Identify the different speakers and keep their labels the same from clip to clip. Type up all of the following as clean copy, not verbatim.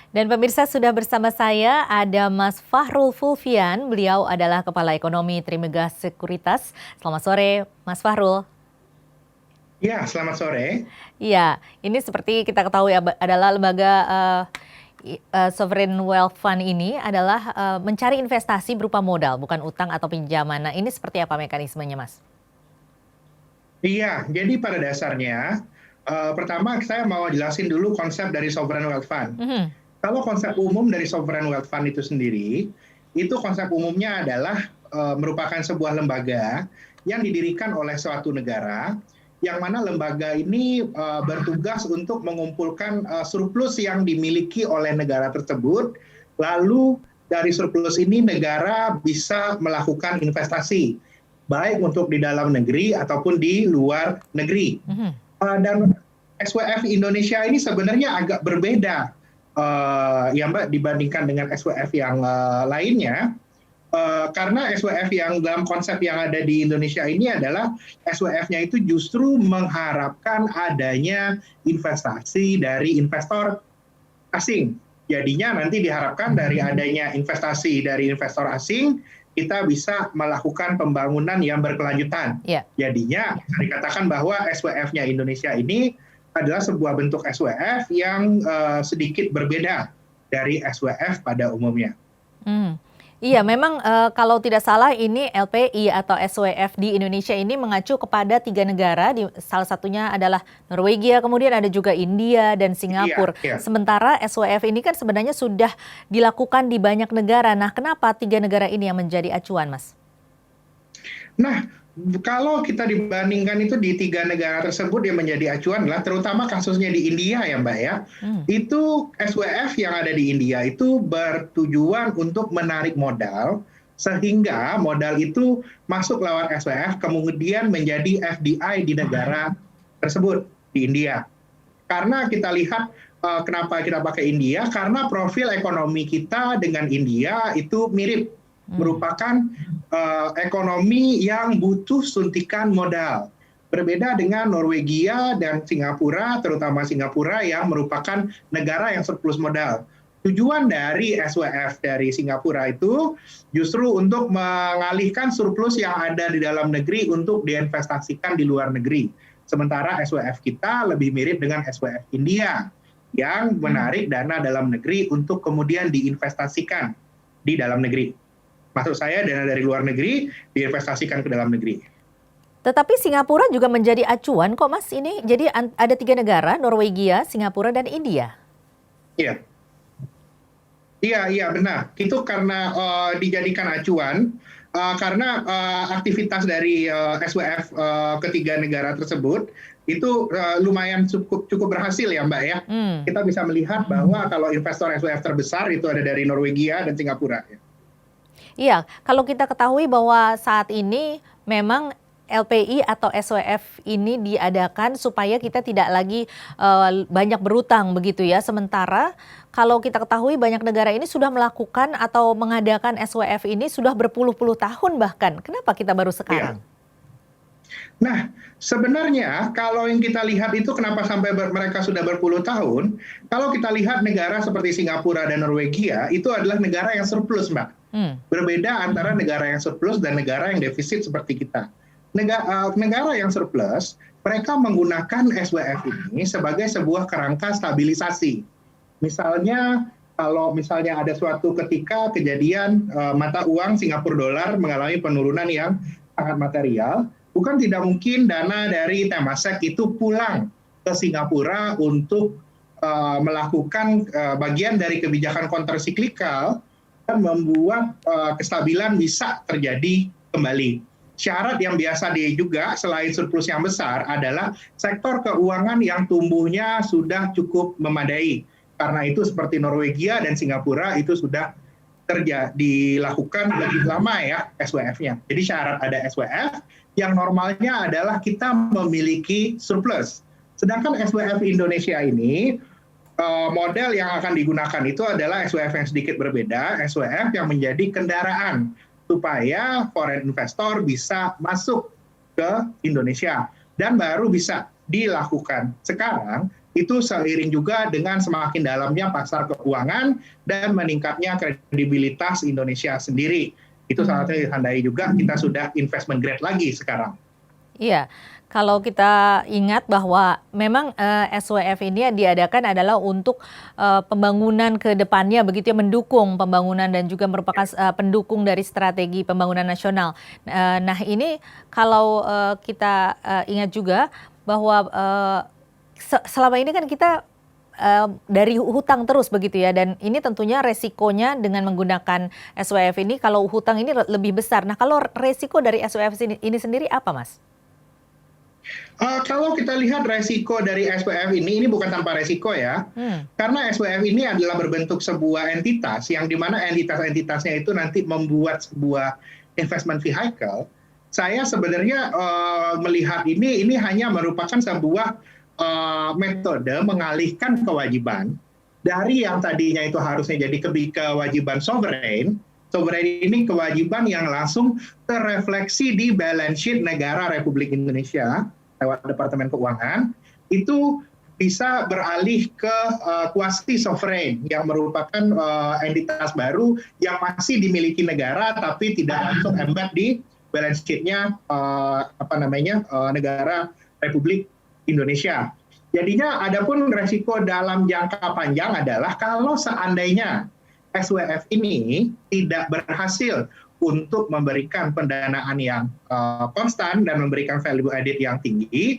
Speaker 1: Dan pemirsa sudah bersama saya ada Mas Fahrul Fulvian, beliau adalah Kepala Ekonomi Trimegah Sekuritas. Selamat sore Mas Fahrul.
Speaker 2: Ya, selamat sore.
Speaker 1: Iya, ini seperti kita ketahui adalah lembaga Sovereign Wealth Fund ini adalah mencari investasi berupa modal, bukan utang atau pinjaman. Nah, ini seperti apa mekanismenya, Mas?
Speaker 2: Iya, jadi pada dasarnya, pertama saya mau jelasin dulu konsep dari Sovereign Wealth Fund.
Speaker 1: Mhm.
Speaker 2: Kalau konsep umum dari Sovereign Wealth Fund itu sendiri, itu konsep umumnya adalah merupakan sebuah lembaga yang didirikan oleh suatu negara, yang mana lembaga ini bertugas untuk mengumpulkan surplus yang dimiliki oleh negara tersebut, lalu dari surplus ini negara bisa melakukan investasi, baik untuk di dalam negeri ataupun di luar negeri.
Speaker 1: Mhm.
Speaker 2: Dan SWF Indonesia ini sebenarnya agak berbeda, ya Mbak, dibandingkan dengan SWF yang lainnya. Karena SWF yang dalam konsep yang ada di Indonesia ini adalah SWF-nya itu justru mengharapkan adanya investasi dari investor asing. Jadinya nanti diharapkan dari adanya investasi dari investor asing, kita bisa melakukan pembangunan yang berkelanjutan.
Speaker 1: Iya.
Speaker 2: Jadinya bisa dikatakan bahwa SWF-nya Indonesia ini adalah sebuah bentuk SWF yang sedikit berbeda dari SWF pada umumnya.
Speaker 1: Hmm. Iya, memang kalau tidak salah ini LPI atau SWF di Indonesia ini mengacu kepada 3 negara, salah satunya adalah Norwegia, kemudian ada juga India dan
Speaker 2: Iya,
Speaker 1: Singapura.
Speaker 2: iya.
Speaker 1: Sementara SWF ini kan sebenarnya sudah dilakukan di banyak negara. Nah, kenapa 3 negara ini yang menjadi acuan, Mas?
Speaker 2: Nah, kalau kita dibandingkan itu di 3 negara tersebut yang menjadi acuan adalah terutama kasusnya di India ya Mbak ya.
Speaker 1: Hmm.
Speaker 2: Itu SWF yang ada di India itu bertujuan untuk menarik modal sehingga modal itu masuk lewat SWF kemudian menjadi FDI di negara tersebut di India. Karena kita lihat kenapa kita pakai India, karena profil ekonomi kita dengan India itu mirip, merupakan ekonomi yang butuh suntikan modal. Berbeda dengan Norwegia dan Singapura, terutama Singapura yang merupakan negara yang surplus modal. Tujuan dari SWF dari Singapura itu justru untuk mengalihkan surplus yang ada di dalam negeri untuk diinvestasikan di luar negeri. Sementara SWF kita lebih mirip dengan SWF India yang menarik dana dalam negeri untuk kemudian diinvestasikan di dalam negeri. Maksud saya dana dari luar negeri diinvestasikan ke dalam negeri.
Speaker 1: Tetapi Singapura juga menjadi acuan kok, Mas, ini. Jadi ada 3 negara, Norwegia, Singapura, dan India.
Speaker 2: Iya. Iya, benar. Itu karena dijadikan acuan, karena aktivitas dari SWF ketiga negara tersebut itu lumayan cukup berhasil ya Mbak ya. Kita bisa melihat bahwa kalau investor SWF terbesar itu ada dari Norwegia dan Singapura.
Speaker 1: Iya, kalau kita ketahui bahwa saat ini memang LPI atau SWF ini diadakan supaya kita tidak lagi banyak berutang begitu ya. Sementara kalau kita ketahui banyak negara ini sudah melakukan atau mengadakan SWF ini sudah berpuluh-puluh tahun bahkan. Kenapa kita baru sekarang?
Speaker 2: Nah, sebenarnya kalau yang kita lihat itu kenapa sampai mereka sudah berpuluh tahun, kalau kita lihat negara seperti Singapura dan Norwegia itu adalah negara yang surplus, Mbak. Berbeda antara negara yang surplus dan negara yang defisit seperti kita. Negara yang surplus, mereka menggunakan SWF ini sebagai sebuah kerangka stabilisasi. Misalnya, kalau misalnya ada suatu ketika kejadian mata uang Singapura dolar mengalami penurunan yang sangat material, bukan tidak mungkin dana dari Temasek itu pulang ke Singapura untuk melakukan bagian dari kebijakan countercyclical dan membuat kestabilan bisa terjadi kembali. Syarat yang biasa juga selain surplus yang besar adalah sektor keuangan yang tumbuhnya sudah cukup memadai. Karena itu seperti Norwegia dan Singapura itu sudah dilakukan lebih lama ya SWF-nya. Jadi syarat ada SWF yang normalnya adalah kita memiliki surplus. Sedangkan SWF Indonesia ini model yang akan digunakan itu adalah SWF yang sedikit berbeda, SWF yang menjadi kendaraan supaya foreign investor bisa masuk ke Indonesia dan baru bisa dilakukan. Sekarang Itu seiring juga dengan semakin dalamnya pasar keuangan dan meningkatnya kredibilitas Indonesia sendiri. Itu salah satu ditandai juga kita sudah investment grade lagi sekarang.
Speaker 1: Iya, kalau kita ingat bahwa memang SWF ini diadakan adalah untuk pembangunan ke depannya begitu ya, mendukung pembangunan dan juga merupakan pendukung dari strategi pembangunan nasional. Nah ini kalau kita ingat juga bahwa selama ini kan kita dari hutang terus begitu ya, dan ini tentunya resikonya dengan menggunakan SWF ini kalau hutang ini lebih besar. Nah kalau resiko dari SWF ini sendiri apa, Mas?
Speaker 2: Kalau kita lihat resiko dari SWF ini bukan tanpa resiko ya, karena SWF ini adalah berbentuk sebuah entitas yang dimana entitas-entitasnya itu nanti membuat sebuah investment vehicle. Saya sebenarnya melihat ini hanya merupakan sebuah metode mengalihkan kewajiban dari yang tadinya itu harusnya jadi kewajiban sovereign. Sovereign ini kewajiban yang langsung terrefleksi di balance sheet negara Republik Indonesia lewat Departemen Keuangan, itu bisa beralih ke quasi sovereign yang merupakan entitas baru yang masih dimiliki negara tapi tidak langsung embed di balance sheet-nya negara Republik Indonesia. Jadinya adapun resiko dalam jangka panjang adalah kalau seandainya SWF ini tidak berhasil untuk memberikan pendanaan yang konstan dan memberikan value added yang tinggi,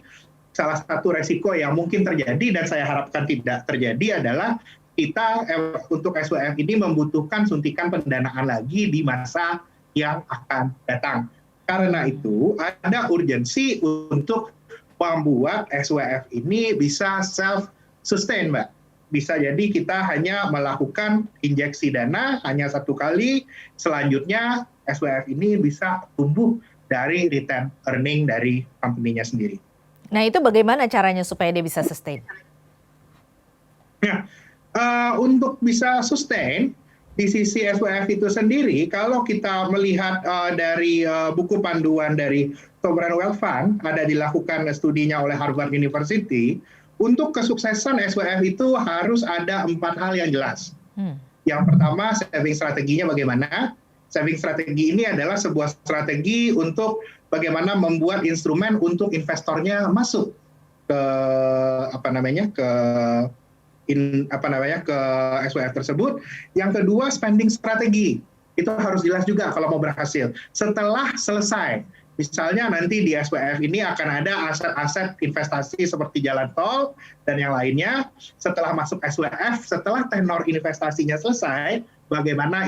Speaker 2: salah satu resiko yang mungkin terjadi dan saya harapkan tidak terjadi adalah kita untuk SWF ini membutuhkan suntikan pendanaan lagi di masa yang akan datang. Karena itu ada urgensi untuk membuat SWF ini bisa self-sustain, Mbak. Bisa jadi kita hanya melakukan injeksi dana hanya satu kali, selanjutnya SWF ini bisa tumbuh dari return earning dari company-nya sendiri.
Speaker 1: Nah itu bagaimana caranya supaya dia bisa sustain?
Speaker 2: Nah, untuk bisa sustain, di sisi SWF itu sendiri, kalau kita melihat dari buku panduan dari Sovereign Wealth Fund, ada dilakukan studinya oleh Harvard University, untuk kesuksesan SWF itu harus ada 4 hal yang jelas. Yang pertama, saving strateginya bagaimana? Saving strategi ini adalah sebuah strategi untuk bagaimana membuat instrumen untuk investornya masuk ke ke SWF tersebut. Yang kedua, spending strategi. Itu harus jelas juga kalau mau berhasil. Setelah selesai, misalnya nanti di SWF ini akan ada aset-aset investasi seperti jalan tol dan yang lainnya. Setelah masuk SWF, setelah tenor investasinya selesai, bagaimana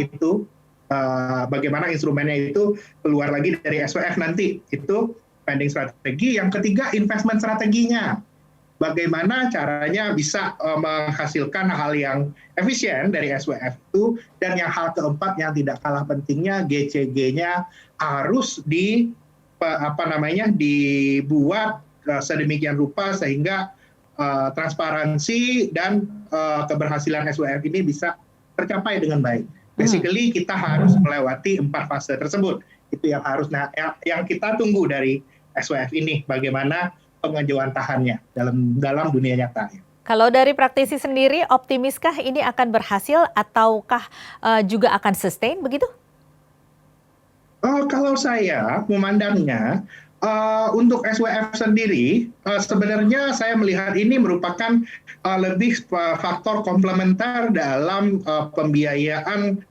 Speaker 2: instrumennya itu keluar lagi dari SWF nanti. Itu spending strategi. Yang ketiga, investment strateginya. Bagaimana caranya bisa menghasilkan hal yang efisien dari SWF itu. Dan yang hal keempat yang tidak kalah pentingnya, GCG-nya harus dibuat sedemikian rupa sehingga transparansi dan keberhasilan SWF ini bisa tercapai dengan baik. Basically kita harus melewati 4 fase tersebut. Itu yang yang kita tunggu dari SWF ini, bagaimana pengejawantahannya dalam dunia nyata.
Speaker 1: Kalau dari praktisi sendiri, optimiskah ini akan berhasil ataukah juga akan sustain begitu?
Speaker 2: Kalau saya memandangnya, untuk SWF sendiri, sebenarnya saya melihat ini merupakan lebih faktor komplementer dalam pembiayaan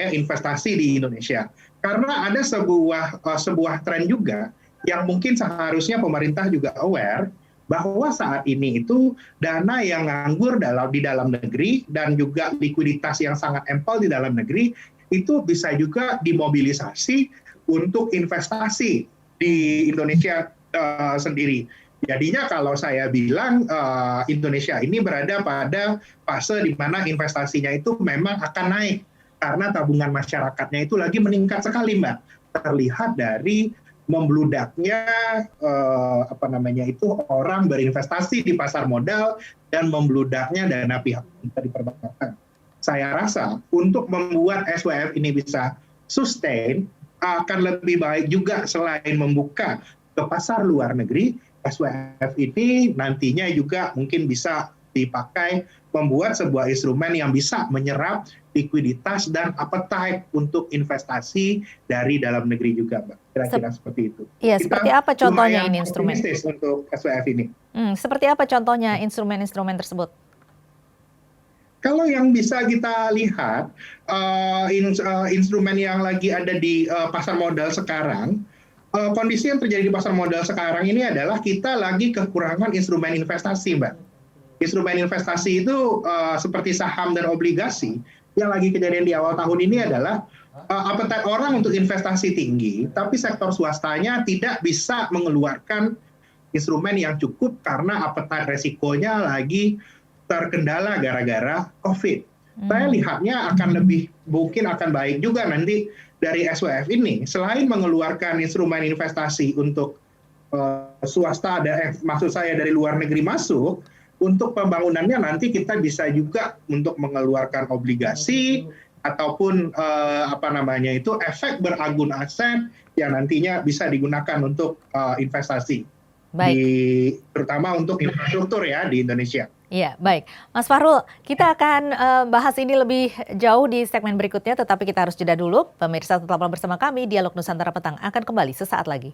Speaker 2: investasi di Indonesia. Karena ada sebuah tren juga yang mungkin seharusnya pemerintah juga aware bahwa saat ini itu dana yang nganggur di dalam negeri dan juga likuiditas yang sangat ample di dalam negeri itu bisa juga dimobilisasi untuk investasi di Indonesia sendiri. Jadinya kalau saya bilang Indonesia ini berada pada fase di mana investasinya itu memang akan naik karena tabungan masyarakatnya itu lagi meningkat sekali, Mbak. Terlihat dari membludaknya orang berinvestasi di pasar modal dan membludaknya dana pihak ketiga di perbankan. Saya rasa untuk membuat SWF ini bisa sustain akan lebih baik juga selain membuka ke pasar luar negeri, SWF ini nantinya juga mungkin bisa dipakai membuat sebuah instrumen yang bisa menyerap likuiditas dan appetite untuk investasi dari dalam negeri juga, Mbak. Kira-kira seperti itu.
Speaker 1: Iya, seperti
Speaker 2: Kita
Speaker 1: apa contohnya
Speaker 2: lumayan
Speaker 1: ini instrumen?
Speaker 2: optimistis untuk SWF ini.
Speaker 1: Seperti apa contohnya instrumen-instrumen tersebut?
Speaker 2: Kalau yang bisa kita lihat, instrumen yang lagi ada di pasar modal sekarang, kondisi yang terjadi di pasar modal sekarang ini adalah kita lagi kekurangan instrumen investasi, Mbak. Instrumen investasi itu seperti saham dan obligasi, yang lagi kejadian di awal tahun ini adalah appetite orang untuk investasi tinggi, tapi sektor swastanya tidak bisa mengeluarkan instrumen yang cukup karena appetite resikonya lagi terkendala gara-gara COVID. Saya lihatnya akan lebih mungkin akan baik juga nanti dari SWF ini, selain mengeluarkan instrumen investasi untuk swasta, maksud saya dari luar negeri masuk, untuk pembangunannya nanti kita bisa juga untuk mengeluarkan obligasi ataupun efek beragun aset yang nantinya bisa digunakan untuk investasi,
Speaker 1: Baik.
Speaker 2: terutama untuk infrastruktur ya di Indonesia.
Speaker 1: Iya, baik. Mas Fahrul, kita akan bahas ini lebih jauh di segmen berikutnya, tetapi kita harus jeda dulu. Pemirsa tetaplah bersama kami, Dialog Nusantara Petang akan kembali sesaat lagi.